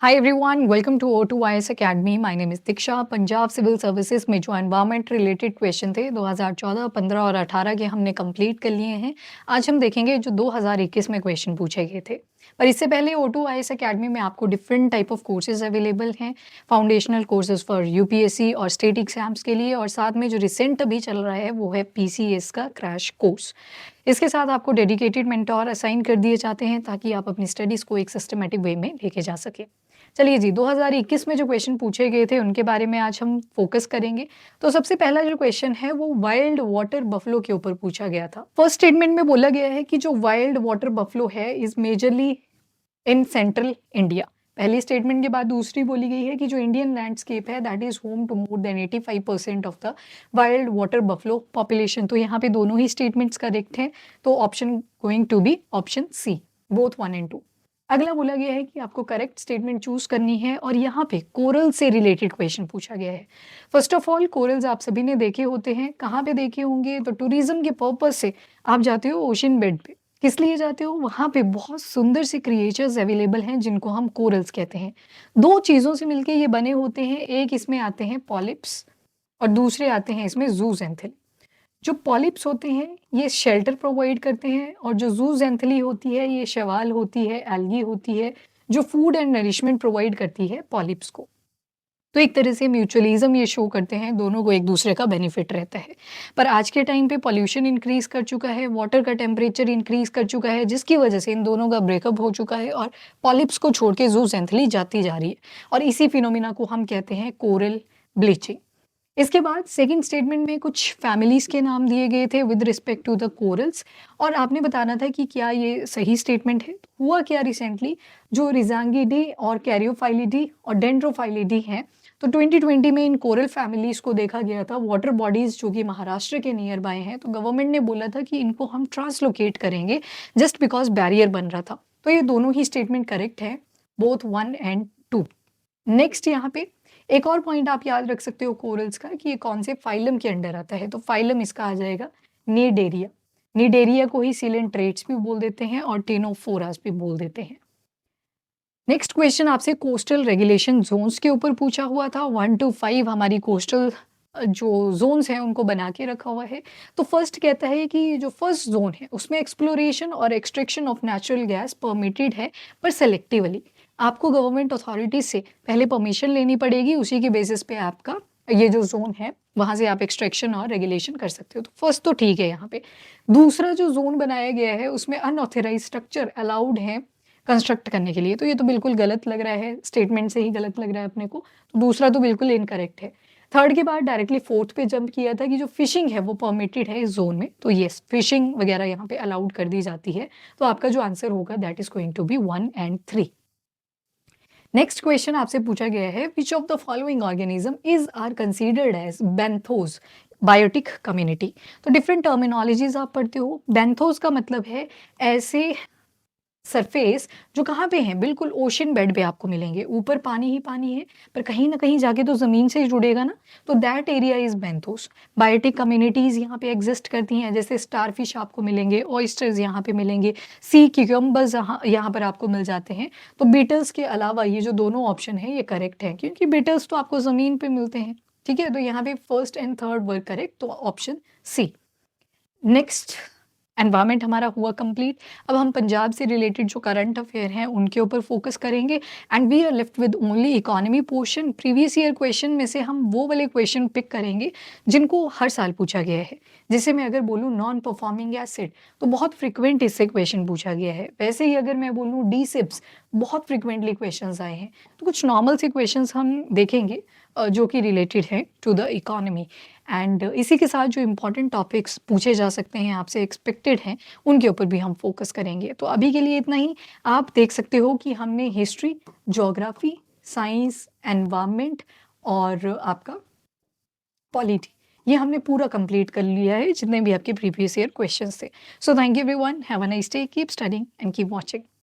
Hi everyone, welcome to O2IS academy. My name is Diksha. Punjab civil services में जो environment related question थे 2014, 15 और 18 के हमने कंप्लीट कर लिए हैं। आज हम देखेंगे जो 2021 में क्वेश्चन पूछे गए थे। पर इससे पहले O2IS एकेडमी में आपको different type of courses available हैं। फाउंडेशनल कोर्सेज फॉर यूपीएससी और स्टेट एग्जाम्स के लिए, और साथ में जो रिसेंट अभी चल रहा है वो है पीसीएस का क्रैश कोर्स। इसके साथ आपको डेडिकेटेड मेंटोर असाइन कर दिए जाते हैं ताकि आप अपनी स्टडीज़ को एक सिस्टमैटिक वे में लेके जा सकें। चलिए जी, 2021 में जो क्वेश्चन पूछे गए थे उनके बारे में आज हम फोकस करेंगे। तो सबसे पहला जो क्वेश्चन है वो वाइल्ड वाटर बफलो के ऊपर पूछा गया था। फर्स्ट स्टेटमेंट में बोला गया है कि जो वाइल्ड वाटर बफलो है is majorly in central India. पहली स्टेटमेंट के बाद दूसरी बोली गई है कि जो इंडियन लैंडस्केप है that is home to more than 85% of the wild water buffalo population. तो यहाँ पे दोनों ही स्टेटमेंट्स करेक्ट हैं। तो option going to be option C, both 1 and 2। अगला बोला गया है कि आपको करेक्ट स्टेटमेंट चूज करनी है और यहाँ पे कोरल से रिलेटेड क्वेश्चन पूछा गया है। फर्स्ट ऑफ ऑल, कोरल्स आप सभी ने देखे होते हैं। कहाँ पे देखे होंगे? तो टूरिज्म के पर्पज से आप जाते हो ओशन बेड पे। किस लिए जाते हो? वहाँ पे बहुत सुंदर से क्रिएचर्स अवेलेबल हैं जिनको हम कोरल्स कहते हैं। दो चीज़ों से मिलके ये बने होते हैं। एक इसमें आते हैं पॉलिप्स और दूसरे आते हैं इसमें जूज़ैंथिल। जो पॉलिप्स होते हैं ये शेल्टर प्रोवाइड करते हैं और जो जूज़ैंथिली होती है ये शैवाल होती है, एल्गी होती है, जो फूड एंड नरिशमेंट प्रोवाइड करती है पॉलिप्स को। तो एक तरह से म्यूचुअलिज्म ये शो करते हैं, दोनों को एक दूसरे का बेनिफिट रहता है। पर आज के टाइम पे पॉल्यूशन इंक्रीज कर चुका है, वाटर का टेम्परेचर इंक्रीज कर चुका है, जिसकी वजह से इन दोनों का ब्रेकअप हो चुका है और पॉलिप्स को छोड़ के जूज़ैंथिली जाती जा रही है। और इसी फिनोमिना को हम कहते हैं कोरल ब्लीचिंग। इसके बाद सेकंड स्टेटमेंट में कुछ फैमिलीज़ के नाम दिए गए थे with respect to the corals, और आपने बताना था कि क्या ये सही स्टेटमेंट है। तो हुआ क्या रिसेंटली, जो रिजांगिडी और कैरियोफाइलिडी और डेंड्रोफाइलिडी हैं, तो 2020 में इन कोरल फैमिलीज़ को देखा गया था वाटर बॉडीज़ जो कि महाराष्ट्र के नियर बाय हैं। तो गवर्नमेंट ने बोला था कि इनको हम ट्रांसलोकेट करेंगे जस्ट बिकॉज बैरियर बन रहा था। तो ये दोनों ही स्टेटमेंट करेक्ट है, बोथ 1 एंड 2। नेक्स्ट यहाँ पे एक और पॉइंट आप याद रख सकते हो कोरल्स का कि ये कौन से फाइलम के अंडर आता है। तो फाइलम इसका आ जाएगा नीडेरिया। नीडेरिया को ही सिलेंट्रेट्स भी बोल देते हैं और टेनोफोरास भी बोल देते हैं। नेक्स्ट क्वेश्चन आपसे कोस्टल रेगुलेशन जोन्स के ऊपर पूछा हुआ था। 1 to 5 हमारी कोस्टल जो जोन्स हैं उनको बना के रखा हुआ है। तो फर्स्ट कहता है कि जो फर्स्ट जोन है उसमें एक्सप्लोरेशन और extraction of natural gas permitted है, पर सेलेक्टिवली। आपको गवर्नमेंट अथॉरिटीज से पहले परमिशन लेनी पड़ेगी, उसी के बेसिस पे आपका ये जो जोन है वहां से आप एक्सट्रैक्शन और रेगुलेशन कर सकते हो। तो फर्स्ट तो ठीक है यहाँ पे। दूसरा जो जोन बनाया गया है उसमें अनऑथराइज स्ट्रक्चर अलाउड है कंस्ट्रक्ट करने के लिए। तो ये तो बिल्कुल गलत लग रहा है, स्टेटमेंट से ही गलत लग रहा है अपने को। तो दूसरा तो बिल्कुल इनकरेक्ट है। थर्ड के बाद डायरेक्टली फोर्थ पे जंप किया था कि जो फिशिंग है वो परमिटेड है इस जोन में। तो येस, फिशिंग वगैरह यहाँ पे अलाउड कर दी जाती है। तो आपका जो आंसर होगा that is going to be 1 and 3। Next question आपसे पूछा गया है which of the following organism is are considered as benthos biotic community. तो डिफरेंट टर्मिनोलॉजीज आप पढ़ते हो। बेंथोस का मतलब है ऐसे सरफेस जो कहाँ पे हैं, बिल्कुल ओशन बेड पे आपको मिलेंगे। ऊपर पानी ही पानी है, पर कहीं ना कहीं जाके तो जमीन से ही जुड़ेगा ना। तो that area is benthos. Biotic communities यहाँ पे एग्जिस्ट करती हैं, जैसे स्टारफिश आपको मिलेंगे, ऑयस्टर्स यहाँ पे मिलेंगे, सी क्यूकम्बर्स यहाँ पर आपको मिल जाते हैं। तो बीटल्स के अलावा ये जो दोनों ऑप्शन है ये करेक्ट है, क्योंकि बीटल्स तो आपको जमीन पे मिलते हैं। ठीक है, तो यहाँ पे first and third word correct, तो ऑप्शन सी। नेक्स्ट एनवायरमेंट हमारा हुआ कंप्लीट। अब हम पंजाब से रिलेटेड जो करंट अफेयर हैं उनके ऊपर फोकस करेंगे and we are left with only economy portion. Previous year question में से हम वो वाले क्वेश्चन पिक करेंगे जिनको हर साल पूछा गया है। जैसे मैं अगर बोलूँ नॉन परफॉर्मिंग एसिड, तो बहुत फ्रिक्वेंट इससे क्वेश्चन पूछा गया है। वैसे ही अगर मैं बोलूँ डी सिप्स, बहुत फ्रिक्वेंटली क्वेश्चन आए हैं। तो कुछ नॉर्मल से क्वेश्चन हम देखेंगे जो कि रिलेटेड है टू द इकोनॉमी। एंड इसी के साथ जो इम्पोर्टेंट टॉपिक्स पूछे जा सकते हैं, आपसे एक्सपेक्टेड हैं, उनके ऊपर भी हम फोकस करेंगे। तो अभी के लिए इतना ही। आप देख सकते हो कि हमने हिस्ट्री, ज्योग्राफी, साइंस, एनवायरनमेंट और आपका पॉलिटी, ये हमने पूरा कंप्लीट कर लिया है, जितने भी आपके प्रीवियस ईयर क्वेश्चंस थे। So thank you everyone, have a nice day, keep studying and keep watching.